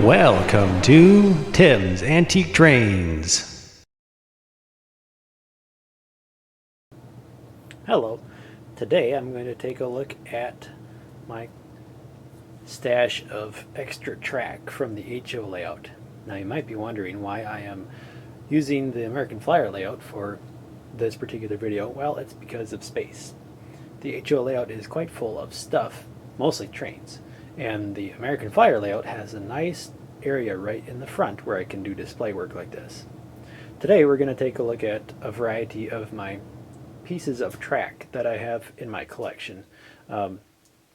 Welcome to Tim's Antique Trains. Hello. Today I'm going to take a look at my stash of extra track from the HO layout. Now you might be wondering why I am using the American Flyer layout for this particular video. Well, it's because of space. The HO layout is quite full of stuff, mostly trains, and the American Flyer layout has a nice area right in the front where I can do display work like this. Today we're going to take a look at a variety of my pieces of track that I have in my collection.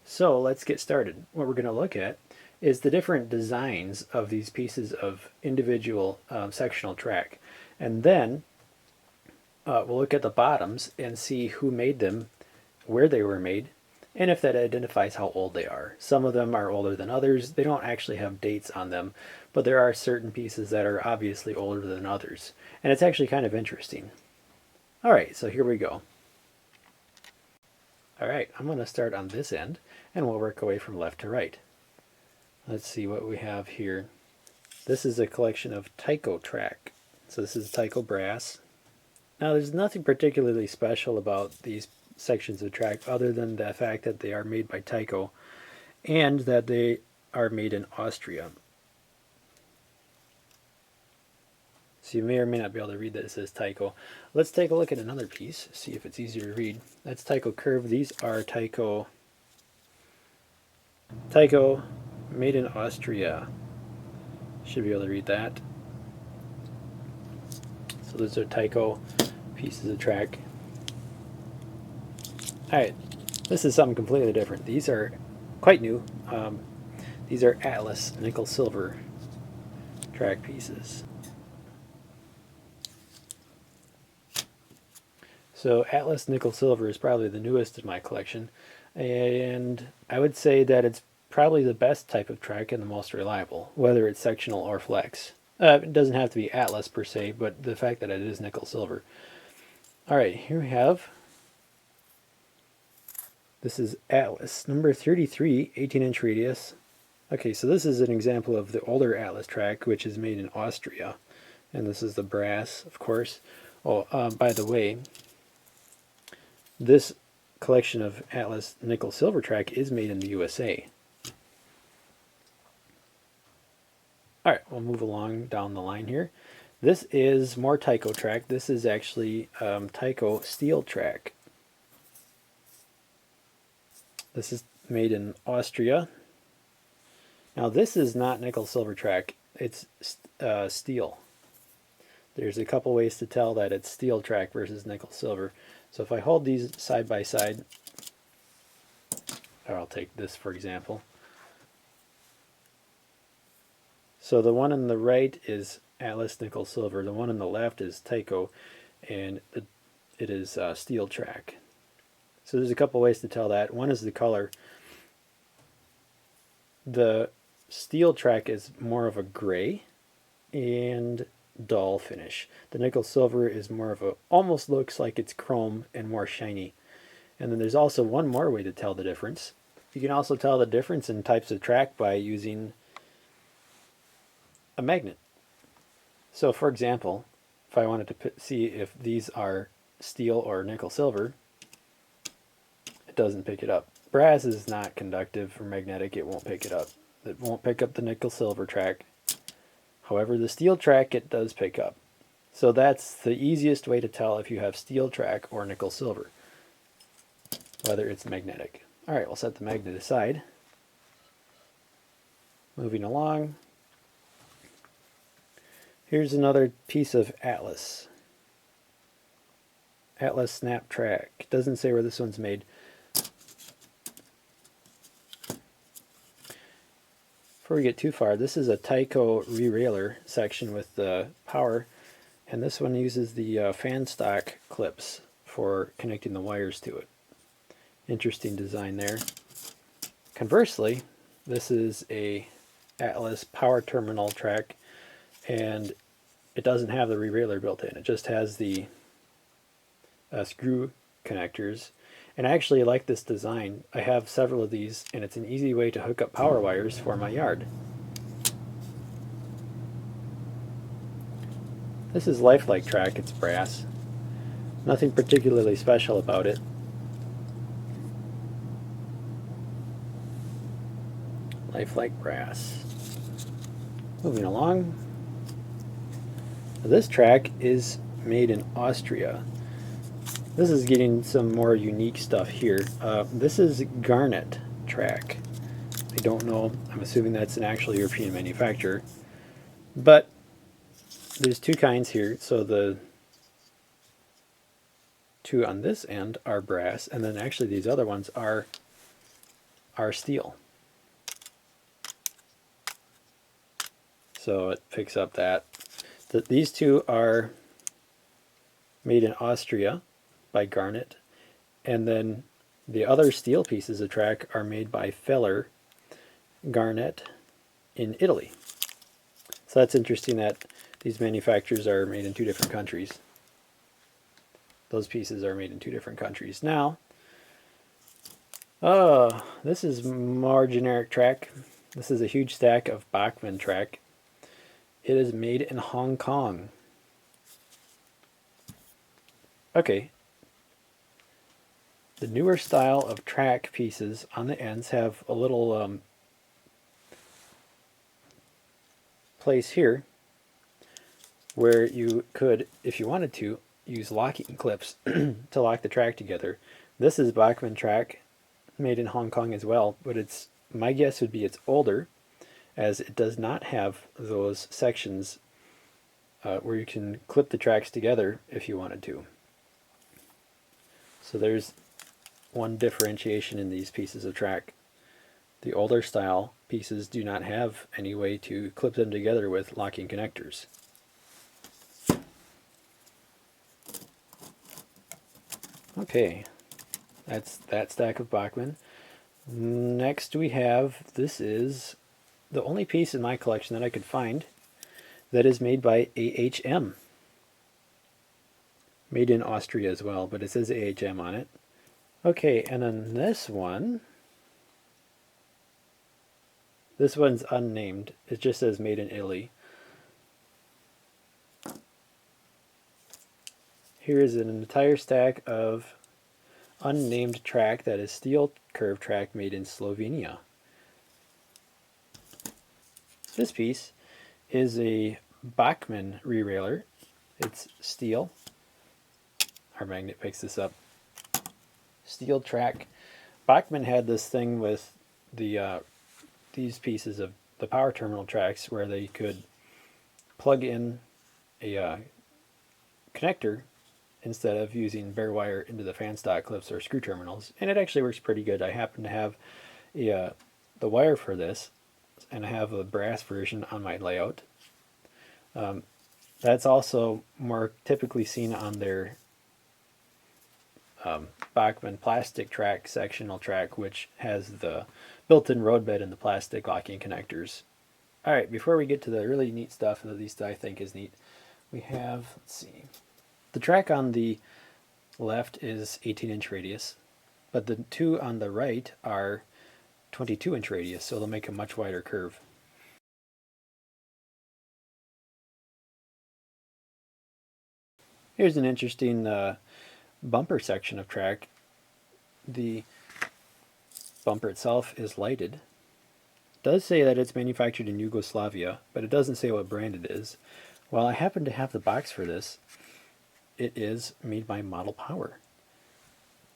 So let's get started. What we're going to look at is the different designs of these pieces of individual sectional track, and then we'll look at the bottoms and see who made them, where they were made, and if that identifies how old they are. Some of them are older than others. They don't actually have dates on them, but there are certain pieces that are obviously older than others, and it's actually kind of interesting. Alright, so here we go. Alright, I'm going to start on this end, and we'll work our way from left to right. Let's see what we have here. This is a collection of Tyco track. So this is Tyco brass. Now there's nothing particularly special about these sections of track other than the fact that they are made by Tyco and that they are made in Austria. So you may or may not be able to read that it says Tyco. Let's take a look at another piece, see if it's easier to read. That's Tyco curve. These are Tyco made in Austria. Should be able to read that. So those are Tyco pieces of track. Alright, this is something completely different. These are quite new. These are Atlas nickel silver track pieces. So Atlas nickel silver is probably the newest in my collection, and I would say that it's probably the best type of track and the most reliable, whether it's sectional or flex. It doesn't have to be Atlas per se, but the fact that it is nickel silver. Alright, here we have, this is Atlas, number 33, 18-inch radius. Okay, so this is an example of the older Atlas track, which is made in Austria. And this is the brass, of course. Oh, by the way, this collection of Atlas nickel silver track is made in the USA. Alright, we'll move along down the line here. This is more Tyco track. This is actually Tyco steel track. This is made in Austria. Now this is not nickel silver track, it's steel. There's a couple ways to tell that it's steel track versus nickel silver. So if I hold these side by side, or I'll take this for example. So the one on the right is Atlas nickel silver, the one on the left is Tyco, and it is steel track. So there's a couple ways to tell that. One is the color. The steel track is more of a gray and dull finish. The nickel silver is more of a, almost looks like it's chrome and more shiny. And then there's also one more way to tell the difference. You can also tell the difference in types of track by using a magnet. So for example, if I wanted to see if these are steel or nickel silver, it doesn't pick it up. Brass is not conductive or magnetic, it won't pick it up. It won't pick up the nickel silver track. However, the steel track it does pick up. So that's the easiest way to tell if you have steel track or nickel silver, whether it's magnetic. Alright, we'll set the magnet aside. Moving along. Here's another piece of Atlas. Atlas snap track. Doesn't say where this one's made. Before we get too far, this is a Tyco re-railer section with the power, and this one uses the fan stock clips for connecting the wires to it. Interesting design there. Conversely, this is a Atlas power terminal track, and it doesn't have the re-railer built in. It just has the screw connectors. And I actually like this design. I have several of these, and it's an easy way to hook up power wires for my yard. This is lifelike track, it's brass. Nothing particularly special about it. Lifelike brass. Moving along. This track is made in Austria. This is getting some more unique stuff here. This is Garnet track. I don't know. I'm assuming that's an actual European manufacturer. But there's two kinds here. So the two on this end are brass, and then actually these other ones are steel. So it picks up that. These two are made in Austria by Garnet, and then the other steel pieces of track are made by Feller Garnet in Italy. So that's interesting that these manufacturers are made in two different countries. Those pieces are made in two different countries. Now, this is more generic track. This is a huge stack of Bachmann track. It is made in Hong Kong. Okay. The newer style of track pieces on the ends have a little place here where you could, if you wanted to, use locking clips to lock the track together. This is Bachmann track, made in Hong Kong as well, but it's, my guess would be it's older, as it does not have those sections where you can clip the tracks together if you wanted to. So there's one differentiation in these pieces of track. The older style pieces do not have any way to clip them together with locking connectors. Okay, that's that stack of Bachmann. Next we have, this is the only piece in my collection that I could find that is made by AHM. Made in Austria as well, but it says AHM on it. Okay, and then this one's unnamed. It just says made in Italy. Here is an entire stack of unnamed track that is steel curved track made in Slovenia. This piece is a Bachmann re-railer. It's steel. Our magnet picks this up. Steel track. Bachmann had this thing with the these pieces of the power terminal tracks where they could plug in a connector instead of using bare wire into the fan stock clips or screw terminals, and it actually works pretty good. I happen to have the wire for this, and I have a brass version on my layout. That's also more typically seen on their Bachmann plastic track, sectional track, which has the built-in road bed and the plastic locking connectors. All right, before we get to the really neat stuff, at least I think is neat, we have, let's see, the track on the left is 18-inch radius, but the two on the right are 22-inch radius, so they'll make a much wider curve. Here's an interesting bumper section of track. The bumper itself is lighted. It does say that it's manufactured in Yugoslavia, but it doesn't say what brand it is. Well, I happen to have the box for this. It is made by Model Power.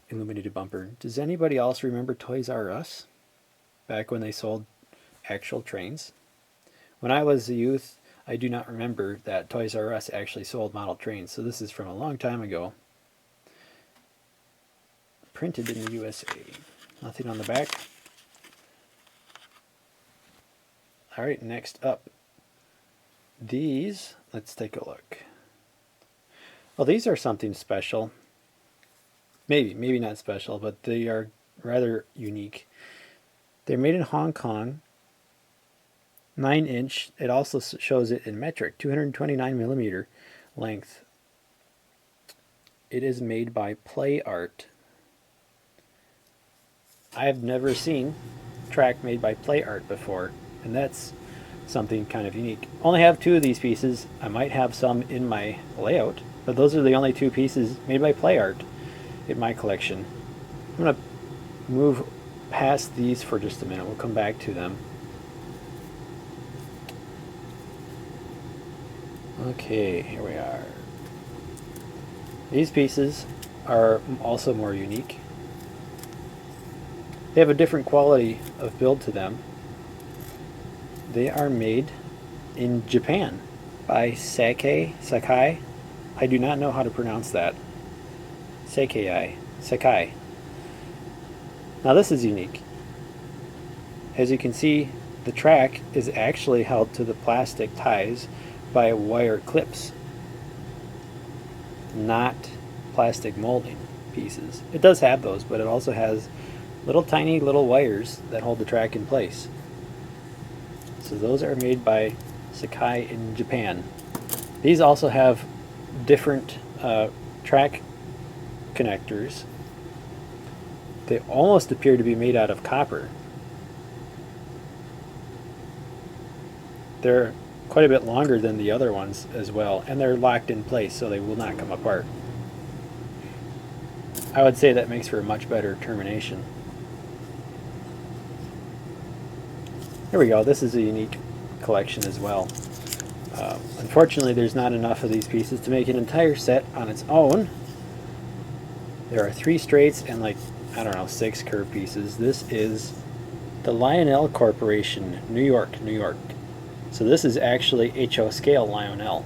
Illuminated bumper. Does anybody else remember Toys R Us? Back when they sold actual trains? When I was a youth, I do not remember that Toys R Us actually sold model trains, so this is from a long time ago. Printed in the USA. Nothing on the back. Alright, next up. These, let's take a look. Well, these are something special. Maybe not special, but they are rather unique. They're made in Hong Kong. 9-inch. It also shows it in metric, 229 millimeter length. It is made by Play Art. I have never seen track made by Play Art before, and that's something kind of unique. Only have 2 of these pieces. I might have some in my layout, but those are the only 2 pieces made by Play Art in my collection. I'm going to move past these for just a minute. We'll come back to them. Okay, here we are. These pieces are also more unique. They have a different quality of build to them. They are made in Japan by Sakai. I do not know how to pronounce that. Sakai. Now this is unique. As you can see, the track is actually held to the plastic ties by wire clips, not plastic molding pieces. It does have those, but it also has tiny little wires that hold the track in place. So those are made by Sakai in Japan. These also have different track connectors. They almost appear to be made out of copper. They're quite a bit longer than the other ones as well, and they're locked in place so they will not come apart. I would say that makes for a much better termination. Here we go. This is a unique collection as well. Unfortunately, there's not enough of these pieces to make an entire set on its own. There are 3 straights and 6 curved pieces. This is the Lionel Corporation, New York. So this is actually HO scale Lionel.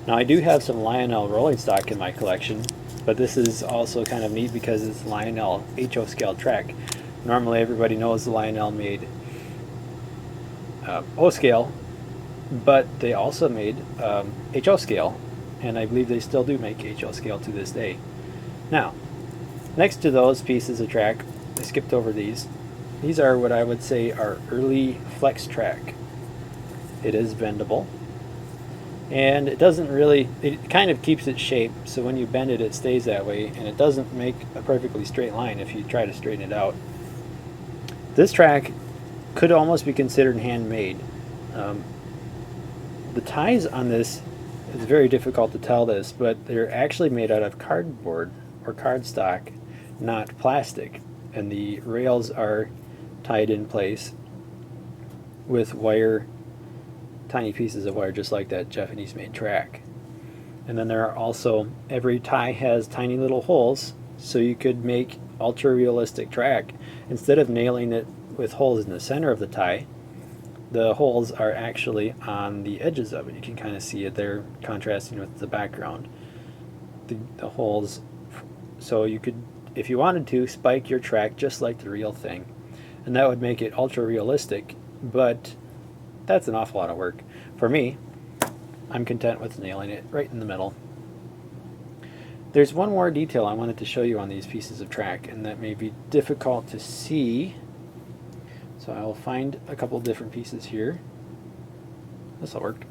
Now I do have some Lionel rolling stock in my collection, but this is also kind of neat because it's Lionel HO scale track. Normally everybody knows the Lionel made O scale, but they also made HO scale, and I believe they still do make HO scale to this day. Now, next to those pieces of track, I skipped over these. These are what I would say are early flex track. It is bendable, and it kind of keeps its shape, so when you bend it, it stays that way, and it doesn't make a perfectly straight line if you try to straighten it out. This track could almost be considered handmade. The ties on this, it's very difficult to tell this, but they're actually made out of cardboard or cardstock, not plastic, and the rails are tied in place with wire, tiny pieces of wire, just like that Japanese made track. And then there are also, every tie has tiny little holes, so you could make ultra realistic track. Instead of nailing it with holes in the center of the tie, the holes are actually on the edges of it. You can kind of see it there contrasting with the background. The holes, so you could, if you wanted to, spike your track just like the real thing, and that would make it ultra realistic, but that's an awful lot of work. For me, I'm content with nailing it right in the middle. There's one more detail I wanted to show you on these pieces of track, and that may be difficult to see. So I will find a couple different pieces here. This will work.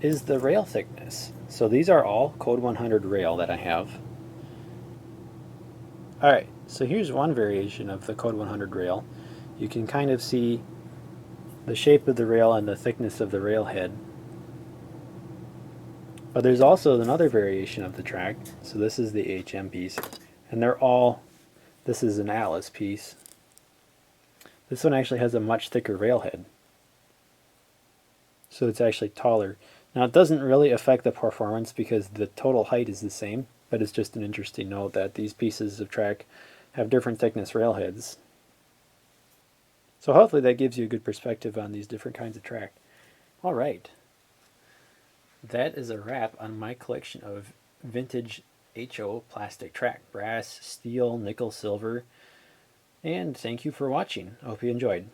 Is the rail thickness. So these are all Code 100 rail that I have. Alright, so here's one variation of the Code 100 rail. You can kind of see the shape of the rail and the thickness of the rail head. But there's also another variation of the track. So this is the HM piece, and they're all, this is an Atlas piece. This one actually has a much thicker rail head, so it's actually taller. Now it doesn't really affect the performance because the total height is the same, but it's just an interesting note that these pieces of track have different thickness rail heads. So hopefully that gives you a good perspective on these different kinds of track. All right. That is a wrap on my collection of vintage HO plastic track. Brass, steel, nickel, silver. And thank you for watching. I hope you enjoyed.